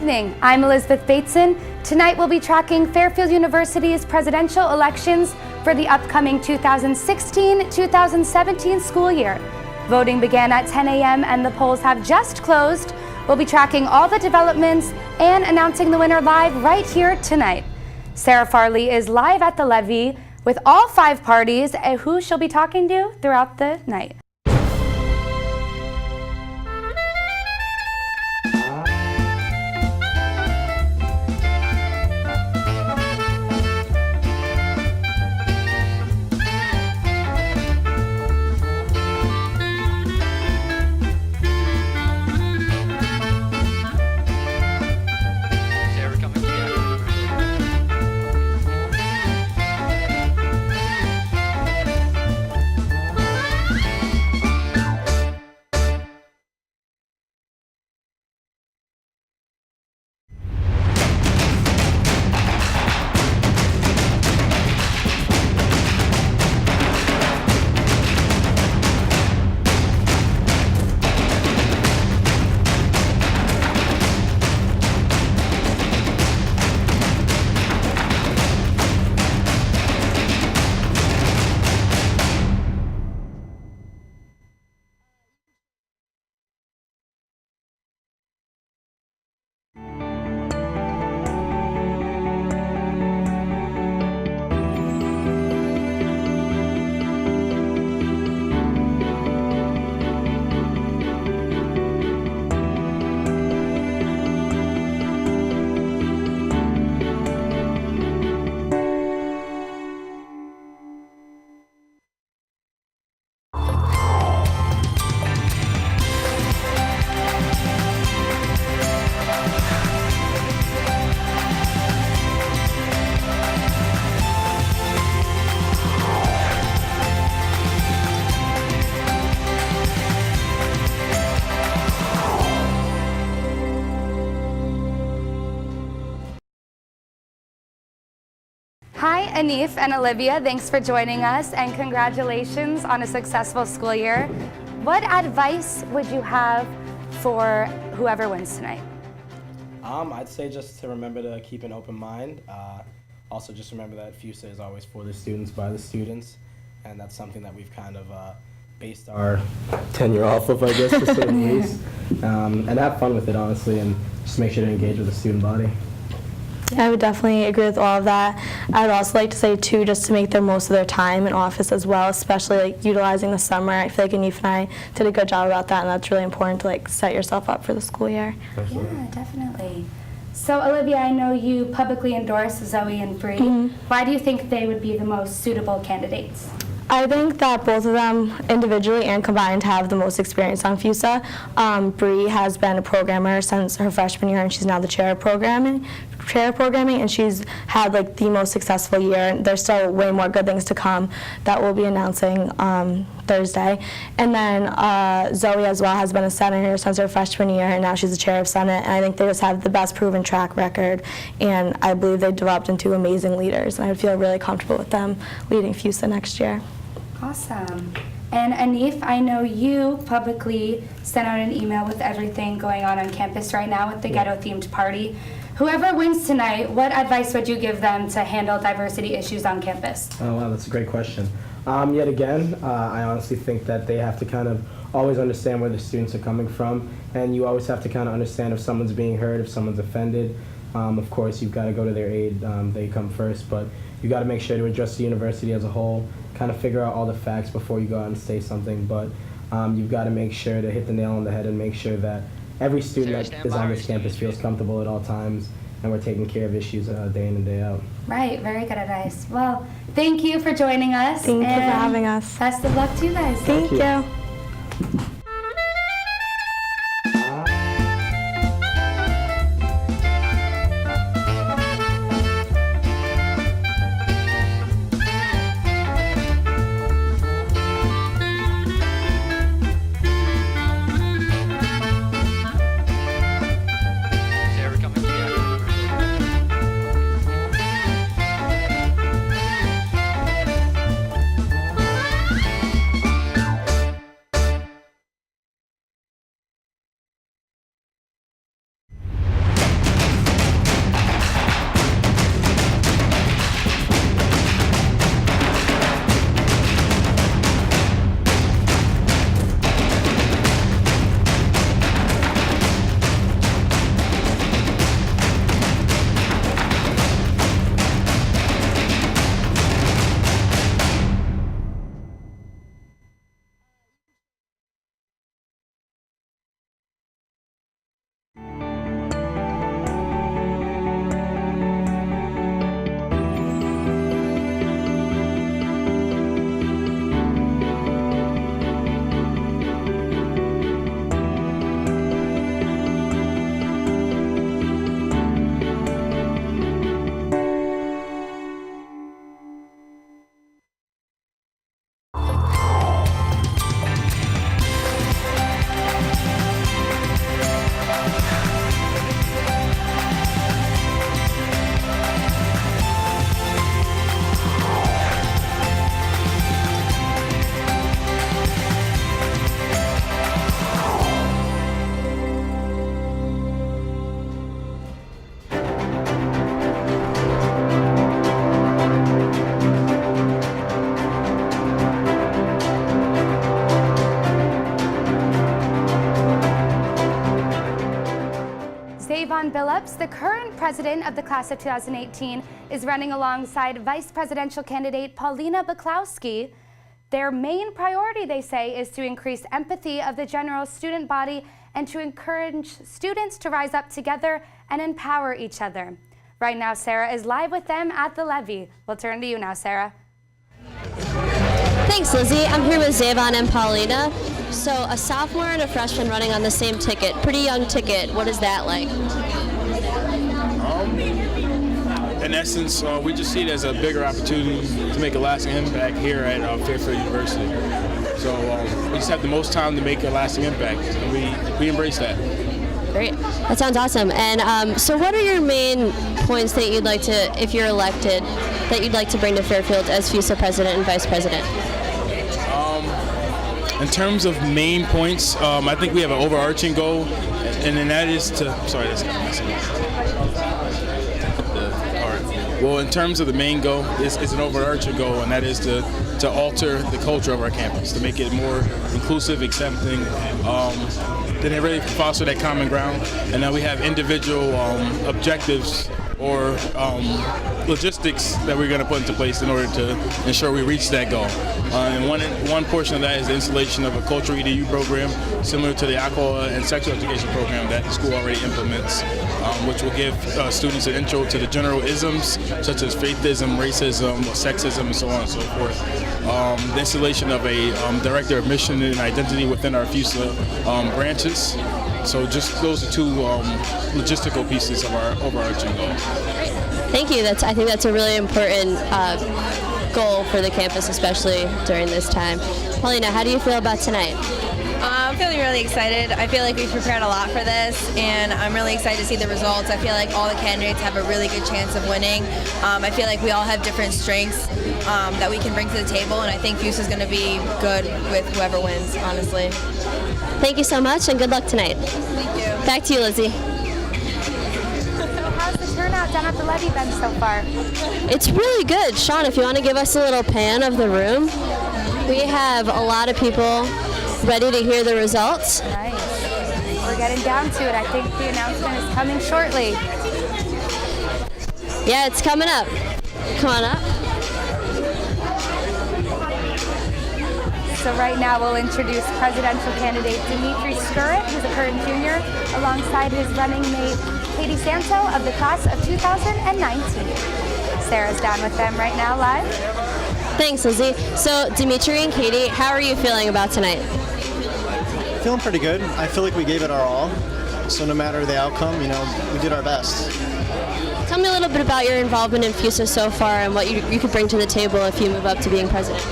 evening. I'm Elizabeth Bateson. Tonight we'll be tracking Fairfield University's presidential elections for the upcoming 2016-2017 school year. Voting began at 10 a.m. and the polls have just closed. We'll be tracking all the developments and announcing the winner live right here tonight. Sara Farley is live at the levee with all 5 parties who she'll be talking to throughout the night. Hi, Anif and Olivia. Thanks for joining us and congratulations on a successful school year. What advice would you have for whoever wins tonight? I'd say just to remember to keep an open mind. Also just remember that FUSA is always for the students, by the students, and that's something that we've kind of based our tenure off of, I guess, to say the least. And have fun with it, honestly, and just make sure to engage with the student body. Yeah, I would definitely agree with all of that. I would also like to say, too, just to make the most of their time in office as well, especially like utilizing the summer. I feel like Anif and I did a good job about that, and that's really important to like set yourself up for the school year. Yeah, definitely. So, Olivia, I know you publicly endorse Zoe and Bree. Why do you think they would be the most suitable candidates? I think that both of them, individually and combined, have the most experience on FUSA. Bree has been a programmer since her freshman year, and she's now the chair of programming, and she's had like the most successful year. And there's still way more good things to come that we'll be announcing Thursday. And then Zoe as well has been a senator since her freshman year, and now she's the chair of Senate. And I think they just have the best proven track record, and I believe they developed into amazing leaders. And I would feel really comfortable with them leading FUSA next year. Awesome. And Anif, I know you publicly sent out an email with everything going on campus right now with the ghetto-themed party. Whoever wins tonight, what advice would you give them to handle diversity issues on campus? Oh, wow, that's a great question. Yet again, I honestly think that they have to kind of always understand where the students are coming from, and you always have to kind of understand if someone's being hurt, if someone's offended. Of course, you've got to go to their aid. They come first, but you got to make sure to address the university as a whole, kind of figure out all the facts before you go out and say something, but you've got to make sure to hit the nail on the head and make sure that every student that is on this campus feels comfortable at all times, and we're taking care of issues day in and day out. Right, very good advice. Well, thank you for joining us. Thank you for having us. Best of luck to you guys. Thank you. Phillips, the current president of the class of 2018, is running alongside vice presidential candidate Paulina Buklowski. Their main priority, they say, is to increase empathy of the general student body and to encourage students to rise up together and empower each other. Right now, Sara is live with them at the levee. We'll turn to you now, Sara. Thanks, Lizzie. I'm here with Zavon and Paulina. So a sophomore and a freshman running on the same ticket, pretty young ticket. What is that like? In essence, we just see it as a bigger opportunity to make a lasting impact here at Fairfield University. So we just have the most time to make a lasting impact, and we embrace that. Great. That sounds awesome. And so what are your main points that you'd like to, if you're elected, that you'd like to bring to Fairfield as FUSA president and vice president? In terms of main points, I think we have an overarching goal, and then that is to, sorry, that's not messing up. Well, in terms of the main goal, it's an overarching goal, and that is to alter the culture of our campus, to make it more inclusive, accepting, then it really foster that common ground. And then we have individual objectives or logistics that we're going to put into place in order to ensure we reach that goal. And one portion of that is the installation of a cultural EDU program similar to the alcohol and sexual education program that the school already implements, which will give students an intro to the general isms such as faithism, racism, sexism, and so on and so forth. The installation of a director of mission and identity within our FUSA branches. So just those are two logistical pieces of our overarching goal. Great. Thank you. I think that's a really important goal for the campus, especially during this time. Paulina, how do you feel about tonight? I'm feeling really excited. I feel like we've prepared a lot for this, and I'm really excited to see the results. I feel like all the candidates have a really good chance of winning. I feel like we all have different strengths that we can bring to the table, and I think FUSA is going to be good with whoever wins, honestly. Thank you so much, and good luck tonight. Thank you. Back to you, Lizzie. So how's the turnout down at the levee been so far? It's really good. Sean, if you want to give us a little pan of the room, we have a lot of people ready to hear the results. Nice. We're getting down to it. I think the announcement is coming shortly. Yeah, it's coming up. Come on up. So right now we'll introduce presidential candidate Dimitri Skurrit, who's a current junior, alongside his running mate Katie Santo of the class of 2019. Sara's down with them right now live. Thanks, Lizzie. So Dimitri and Katie, how are you feeling about tonight? Feeling pretty good. I feel like we gave it our all. So no matter the outcome, we did our best. Tell me a little bit about your involvement in FUSA so far and what you could bring to the table if you move up to being president.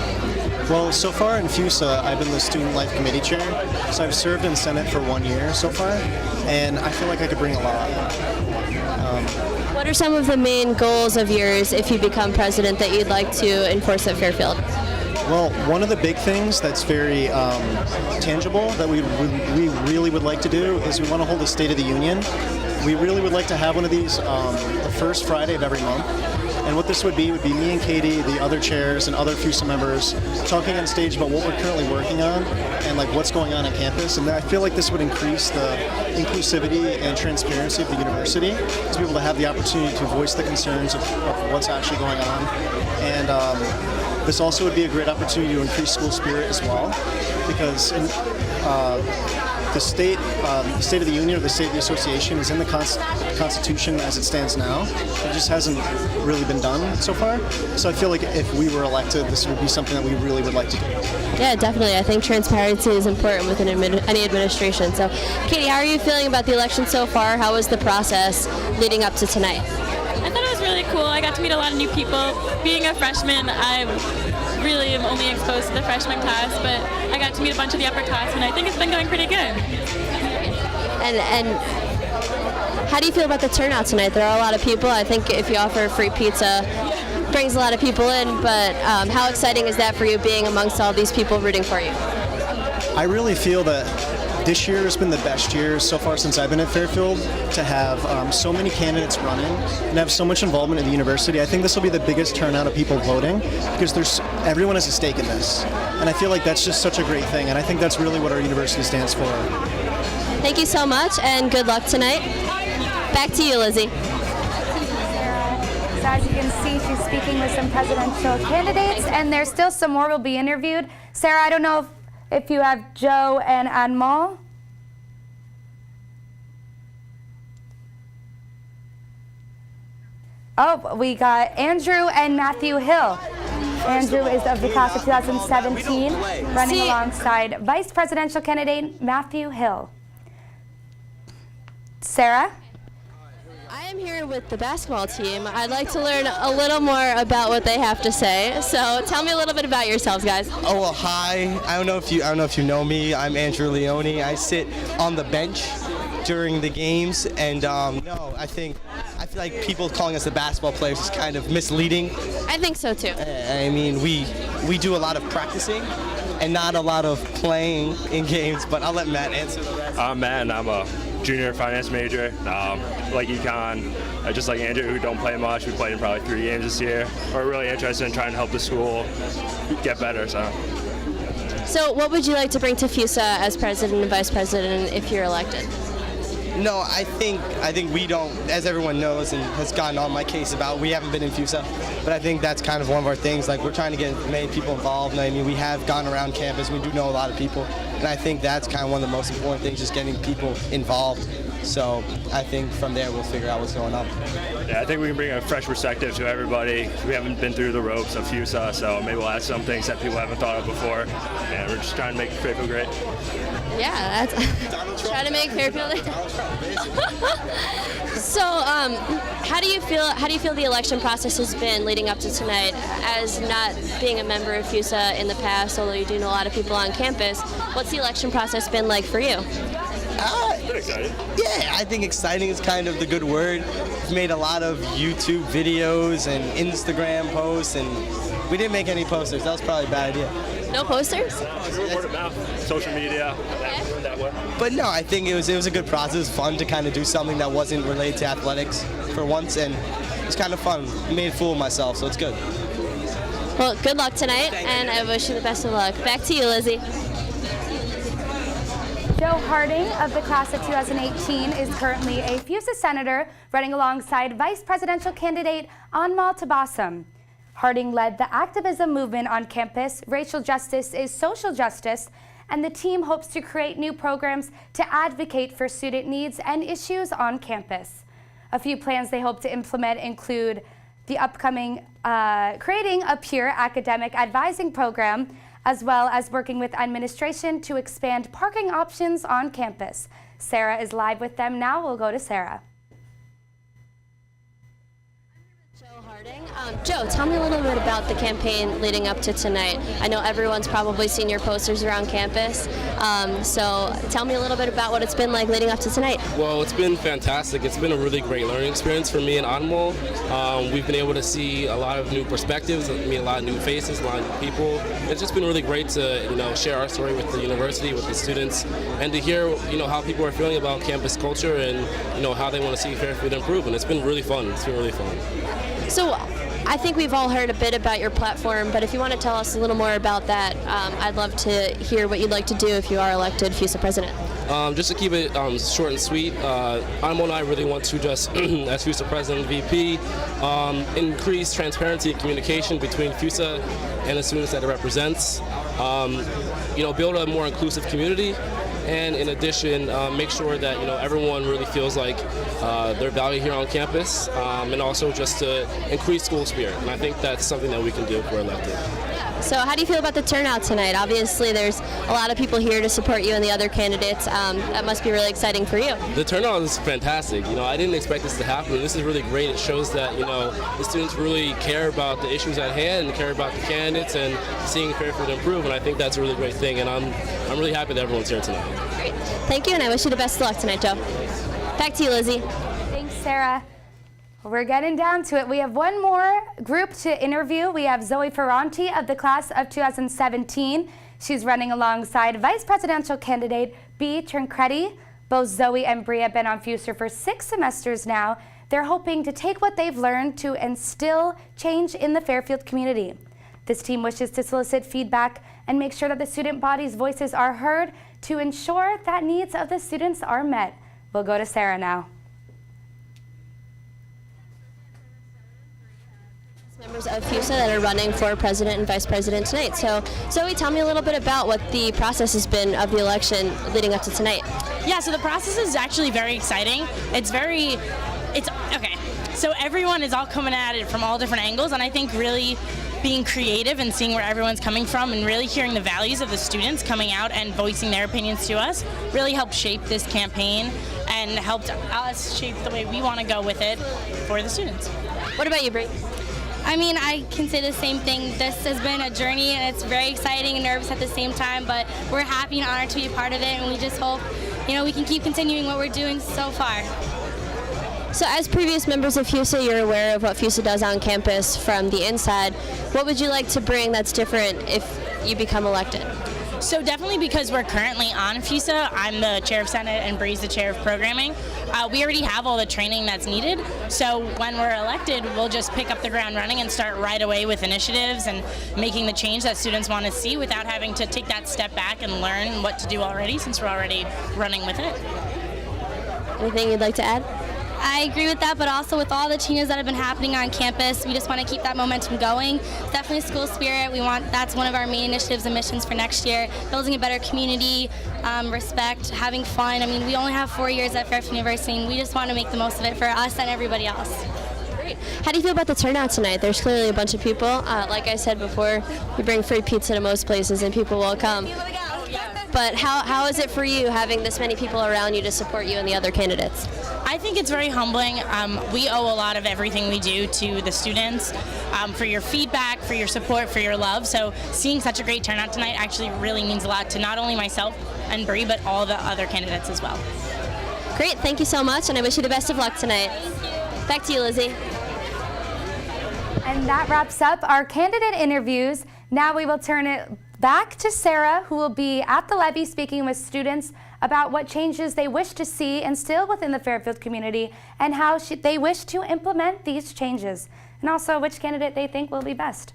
Well, so far in FUSA, I've been the Student Life Committee Chair. So I've served in Senate for 1 year so far, and I feel like I could bring a lot. What are some of the main goals of yours if you become president that you'd like to enforce at Fairfield? Well, one of the big things that's very tangible that we really would like to do is we want to hold a State of the Union. We really would like to have one of these the first Friday of every month. And what this would be me and Katie, the other chairs, and other FUSA members talking on stage about what we're currently working on and like what's going on campus. And I feel like this would increase the inclusivity and transparency of the university to be able to have the opportunity to voice the concerns of what's actually going on. And this also would be a great opportunity to increase school spirit as well, because the State of the Union or the State of the Association is in the Constitution as it stands now. It just hasn't really been done so far. So I feel like if we were elected, this would be something that we really would like to do. Yeah, definitely. I think transparency is important within any administration. So, Katie, how are you feeling about the election so far? How was the process leading up to tonight? I thought it was really cool. I got to meet a lot of new people. Being a freshman, I really am only exposed to the freshman class, but I got to meet a bunch of the upperclassmen. I think it's been going pretty good. And how do you feel about the turnout tonight? There are a lot of people. I think if you offer free pizza, it brings a lot of people in, but how exciting is that for you being amongst all these people rooting for you? I really feel that this year has been the best year so far since I've been at Fairfield to have so many candidates running and have so much involvement in the university. I think this will be the biggest turnout of people voting because everyone has a stake in this. And I feel like that's just such a great thing. And I think that's really what our university stands for. Thank you so much and good luck tonight. Back to you, Lizzie. So as you can see, she's speaking with some presidential candidates, and there's still some more will be interviewed. Sarah, I don't know if you have Joe and Anmol. Oh, we got Andrew and Matthew Hill. Andrew is of the class of 2017, running alongside Vice Presidential candidate Matthew Hill. Sarah? I am here with the basketball team. I'd like to learn a little more about what they have to say. So tell me a little bit about yourselves, guys. Oh well, hi. I don't know if you know me. I'm Andrew Leone. I sit on the bench during the games, and no, I feel like people calling us the basketball players is kind of misleading. I think so too. I mean, we do a lot of practicing and not a lot of playing in games. But I'll let Matt answer the rest. I'm Matt, and I'm a junior finance major, like econ, just like Andrew, who don't play much. We played in probably 3 games this year. We're really interested in trying to help the school get better. So what would you like to bring to FUSA as president and vice president if you're elected? No, I think we don't, as everyone knows and has gotten on my case about, we haven't been in FUSA, but I think that's kind of one of our things. Like, we're trying to get many people involved, and I mean, we have gone around campus, we do know a lot of people, and I think that's kind of one of the most important things, just getting people involved. So I think from there we'll figure out what's going on. Yeah, I think we can bring a fresh perspective to everybody. We haven't been through the ropes of FUSA, so maybe we'll add some things that people haven't thought of before, and we're just trying to make Fairfield great. Yeah, that's trying to make Fairfield. So, how do you feel the election process has been leading up to tonight? As not being a member of FUSA in the past, although you do know a lot of people on campus, what's the election process been like for you? It's been exciting. Yeah, I think exciting is kind of the good word. We've made a lot of YouTube videos and Instagram posts, and we didn't make any posters. That was probably a bad idea. No posters? Word of mouth, social media, that way. But no, I think it was a good process. It was fun to kind of do something that wasn't related to athletics for once, and it was kind of fun. I made a fool of myself, so it's good. Well, good luck tonight, and I wish you the best of luck. Back to you, Lizzie. Joe Harding of the class of 2018 is currently a FUSA senator running alongside Vice Presidential candidate Anmol Bateson. Harding led the activism movement on campus. Racial justice is social justice, and the team hopes to create new programs to advocate for student needs and issues on campus. A few plans they hope to implement include the upcoming creating a peer academic advising program, as well as working with administration to expand parking options on campus. Sara is live with them now. We'll go to Sara. Joe, tell me a little bit about the campaign leading up to tonight. I know everyone's probably seen your posters around campus, so tell me a little bit about what it's been like leading up to tonight. Well, it's been fantastic. It's been a really great learning experience for me and Anmol. We've been able to see a lot of new perspectives, meet a lot of new faces, a lot of new people. It's just been really great to share our story with the university, with the students, and to hear how people are feeling about campus culture and how they want to see Fairfield improve. And it's been really fun. It's been really fun. So I think we've all heard a bit about your platform, but if you want to tell us a little more about that, I'd love to hear what you'd like to do if you are elected FUSA president. Just to keep it short and sweet, Anmol and I really want to just, as FUSA president and VP, increase transparency and communication between FUSA and the students that it represents, build a more inclusive community, and in addition, make sure that everyone really feels like they're valued here on campus, and also just to increase school spirit. And I think that's something that we can do if we're elected. So how do you feel about the turnout tonight? Obviously, there's a lot of people here to support you and the other candidates. That must be really exciting for you. The turnout is fantastic. I didn't expect this to happen. This is really great. It shows that the students really care about the issues at hand and care about the candidates and seeing Fairfield improve. And I think that's a really great thing. And I'm really happy that everyone's here tonight. Great. Thank you, and I wish you the best of luck tonight, Joe. Back to you, Lizzie. Thanks, Sara. We're getting down to it. We have one more group to interview. We have Zoe Ferranti of the class of 2017. She's running alongside Vice Presidential candidate B. Tancredi. Both Zoe and Bree have been on FUSA for 6 semesters now. They're hoping to take what they've learned to instill change in the Fairfield community. This team wishes to solicit feedback and make sure that the student body's voices are heard to ensure that needs of the students are met. We'll go to Sara now. members of FUSA that are running for president and vice president tonight. So, Zoe, tell me a little bit about what the process has been of the election leading up to tonight. Yeah, so the process is actually very exciting. It's okay. So everyone is all coming at it from all different angles, and I think really being creative and seeing where everyone's coming from and really hearing the values of the students coming out and voicing their opinions to us really helped shape this campaign and helped us shape the way we want to go with it for the students. What about you, Bree? I mean, I can say the same thing. This has been a journey, and it's very exciting and nervous at the same time, but we're happy and honored to be a part of it, and we just hope, we can keep continuing what we're doing so far. So as previous members of FUSA, you're aware of what FUSA does on campus from the inside. What would you like to bring that's different if you become elected? So definitely because we're currently on FUSA, I'm the chair of Senate and Bree's the chair of programming. We already have all the training that's needed. So when we're elected, we'll just pick up the ground running and start right away with initiatives and making the change that students want to see without having to take that step back and learn what to do already, since we're already running with it. Anything you'd like to add? I agree with that, but also with all the changes that have been happening on campus, we just want to keep that momentum going. Definitely school spirit. That's one of our main initiatives and missions for next year. Building a better community, respect, having fun. I mean, we only have 4 years at Fairfield University, and we just want to make the most of it for us and everybody else. Great. How do you feel about the turnout tonight? There's clearly a bunch of people. Like I said before, we bring free pizza to most places, and people will come. But how is it for you having this many people around you to support you and the other candidates? I think it's very humbling. We owe a lot of everything we do to the students for your feedback, for your support, for your love. So seeing such a great turnout tonight actually really means a lot to not only myself and Bree, but all the other candidates as well. Great, thank you so much, and I wish you the best of luck tonight. Back to you, Lizzie. And that wraps up our candidate interviews. Now we will turn it back to Sara, who will be at the levee speaking with students about what changes they wish to see instilled within the Fairfield community and how they wish to implement these changes, and also which candidate they think will be best.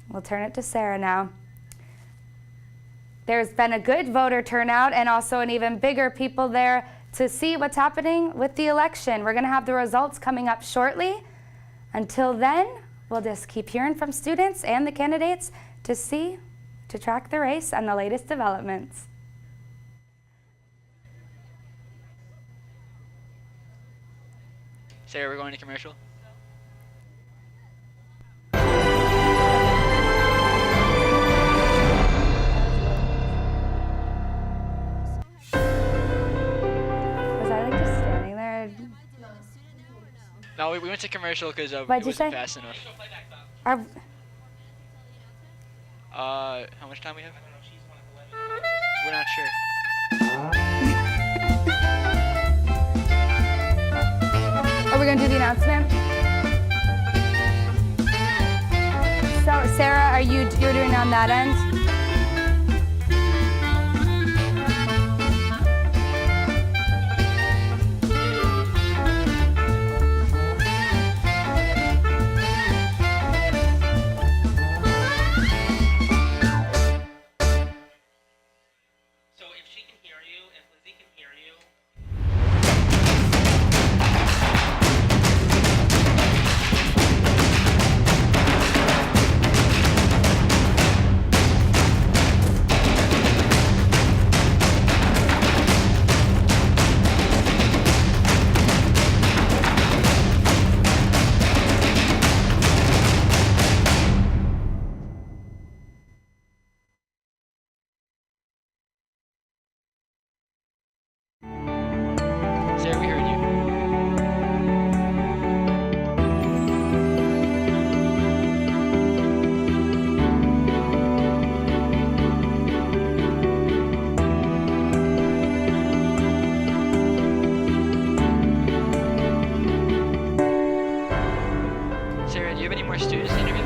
We'll turn it to Sara now. There's been a good voter turnout and also an even bigger people there to see what's happening with the election. We're going to have the results coming up shortly. Until then, we'll just keep hearing from students and the candidates to track the race and the latest developments. Sarah, we're going to commercial. Was I like just standing there? No, we went to commercial because it What'd you wasn't say? fast enough. How much time we have? We're not sure. Are we going to do the announcement? So, Sara, you're doing on that end? Sarah, we heard you. Sarah, do you have any more students to interview?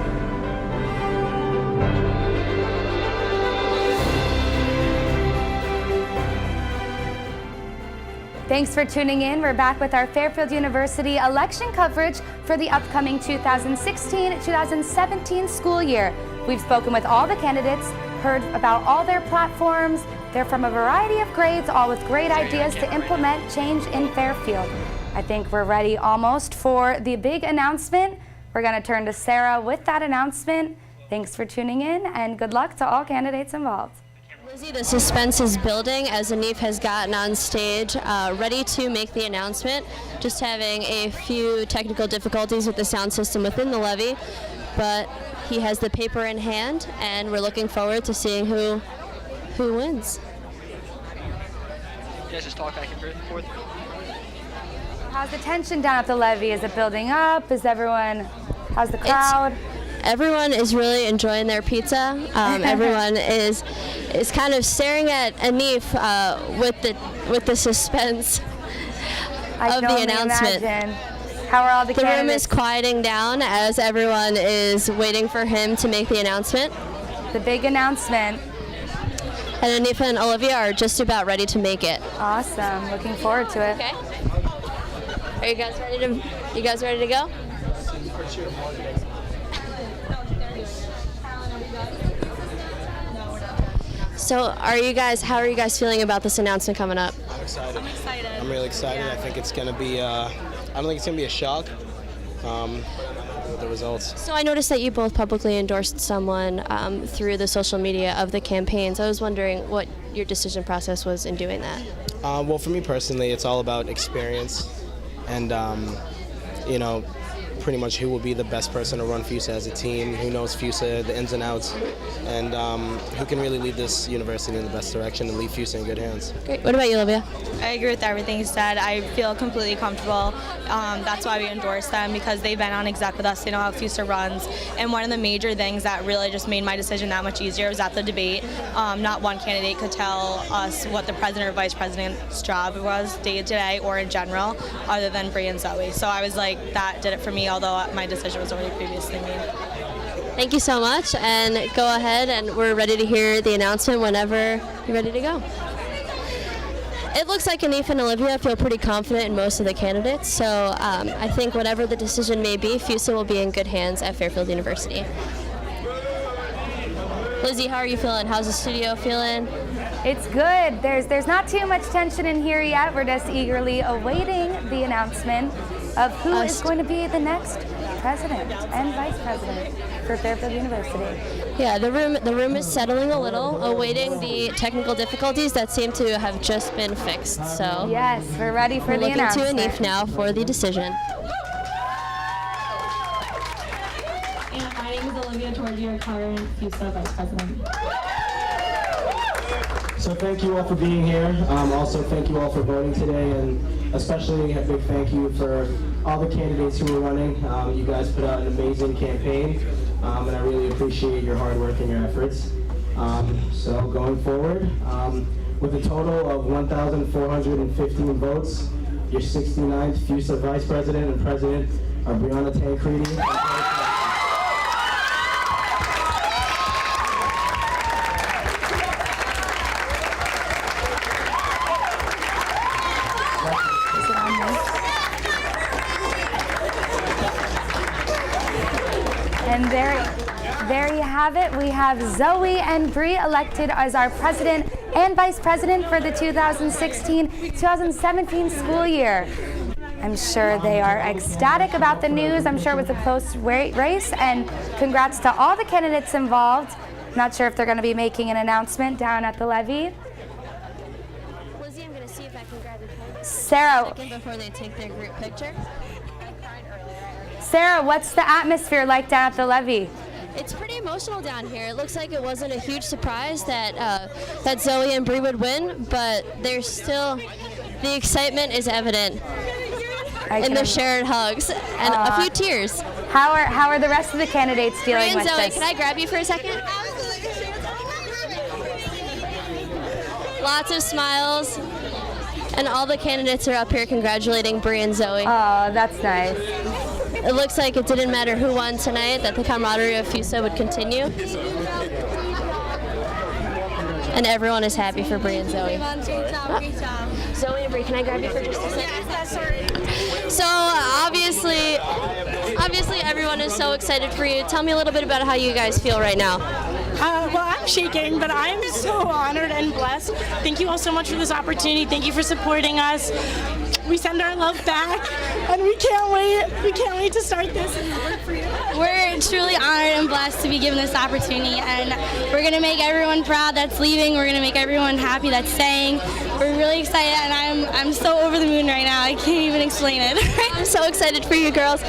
Thanks for tuning in. We're back with our Fairfield University election coverage for the upcoming 2016-2017 school year. We've spoken with all the candidates, heard about all their platforms. They're from a variety of grades, all with great ideas to implement change in Fairfield. I think we're ready almost for the big announcement. We're going to turn to Sarah with that announcement. Thanks for tuning in, and good luck to all candidates involved. Lizzie, the suspense is building as Anif has gotten on stage, ready to make the announcement. Just having a few technical difficulties with the sound system within the levee, but he has the paper in hand, and we're looking forward to seeing who wins. You guys just talk back and forth. How's the tension down at the levee? Is it building up? How's the crowd? Everyone is really enjoying their pizza. Everyone is kind of staring at Anif with the suspense of the announcement. Imagine. How are all the candidates? room is quieting down as everyone is waiting for him to make the announcement. The big announcement. And Anif and Olivia are just about ready to make it. Awesome. Looking forward to it. Okay. Are you guys ready to go? So how are you guys feeling about this announcement coming up? I'm excited. I'm really excited. I think it's going to be, I don't think it's going to be a shock with the results. So I noticed that you both publicly endorsed someone through the social media of the campaigns. I was wondering what your decision process was in doing that. Well, for me personally, it's all about experience and, pretty much who will be the best person to run FUSA as a team, who knows FUSA, the ins and outs, and who can really lead this university in the best direction and leave FUSA in good hands. Great. What about you, Olivia? I agree with everything you said. I feel completely comfortable. That's why we endorse them, because they've been on exec with us. They know how FUSA runs. And one of the major things that really just made my decision that much easier was at the debate. Not one candidate could tell us what the president or vice president's job was day to day or in general, other than Bree and Zoe. So I was like, that did it for me, although my decision was already previously made. Thank you so much, and go ahead, and we're ready to hear the announcement whenever you're ready to go. It looks like Anif and Olivia feel pretty confident in most of the candidates, so I think whatever the decision may be, FUSA will be in good hands at Fairfield University. Lizzie, how are you feeling? How's the studio feeling? It's good. There's not too much tension in here yet. We're just eagerly awaiting the announcement of who is going to be the next president and vice president for Fairfield University. Yeah, the room is settling a little, awaiting the technical difficulties that seem to have just been fixed. So yes, we're ready for the announcement. Looking to Anif now for the decision. And my name is Olivia Torgier, current FUSA vice president. So thank you all for being here. Also thank you all for voting today, and especially a big thank you for all the candidates who were running. You guys put out an amazing campaign, and I really appreciate your hard work and your efforts. So going forward, with a total of 1,415 votes, your 69th FUSA Vice President and President are Brianna Tancredi. And there you have it. We have Zoe and Bree elected as our president and vice president for the 2016-2017 school year. I'm sure they are ecstatic about the news. I'm sure it was a close race, and congrats to all the candidates involved. Not sure if they're going to be making an announcement down at the levee. Lizzie, I'm going to see if I can grab your phone. Sarah. Before they take their group picture. Sarah, what's the atmosphere like down at the levee? It's pretty emotional down here. It looks like it wasn't a huge surprise that that Zoe and Bree would win, but there's still, the excitement is evident in the shared hugs and a few tears. How are the rest of the candidates dealing Bree and with Zoe, this? can I grab you for a second? Lots of smiles, and all the candidates are up here congratulating Bree and Zoe. Oh, that's nice. It looks like it didn't matter who won tonight, that the camaraderie of FUSA would continue. And everyone is happy for Bree and Zoe. Zoe and Bree, can I grab you for just a second? So obviously everyone is so excited for you. Tell me a little bit about how you guys feel right now. Well, I'm shaking, but I'm so honored and blessed. Thank you all so much for this opportunity. Thank you for supporting us. We send our love back, and we can't wait. We can't wait to start this and work for you. truly honored and blessed to be given this opportunity, and we're going to make everyone proud that's leaving. We're going to make everyone happy that's staying. We're really excited, and I'm so over the moon right now. I can't even explain it. I'm so excited for you girls.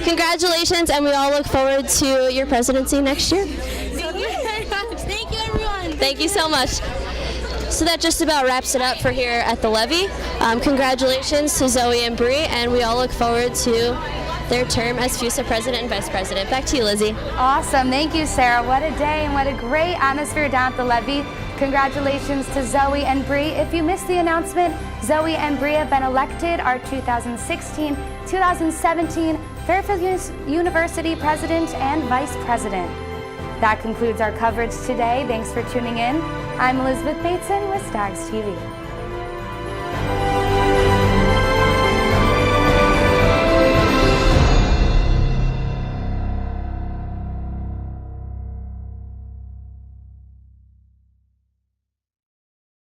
Congratulations, and we all look forward to your presidency next year. Thank you very much. Thank you, everyone. Thank you so much. So that just about wraps it up for here at the levee. Congratulations to Zoe and Bree, and we all look forward to their term as FUSA president and vice president. Back to you, Lizzie. Awesome. Thank you, Sarah. What a day and what a great atmosphere down at the levee. Congratulations to Zoe and Bree. If you missed the announcement, Zoe and Bree have been elected our 2016-2017 Fairfield University president and vice president. That concludes our coverage today. Thanks for tuning in. I'm Elizabeth Bateson with Stags TV.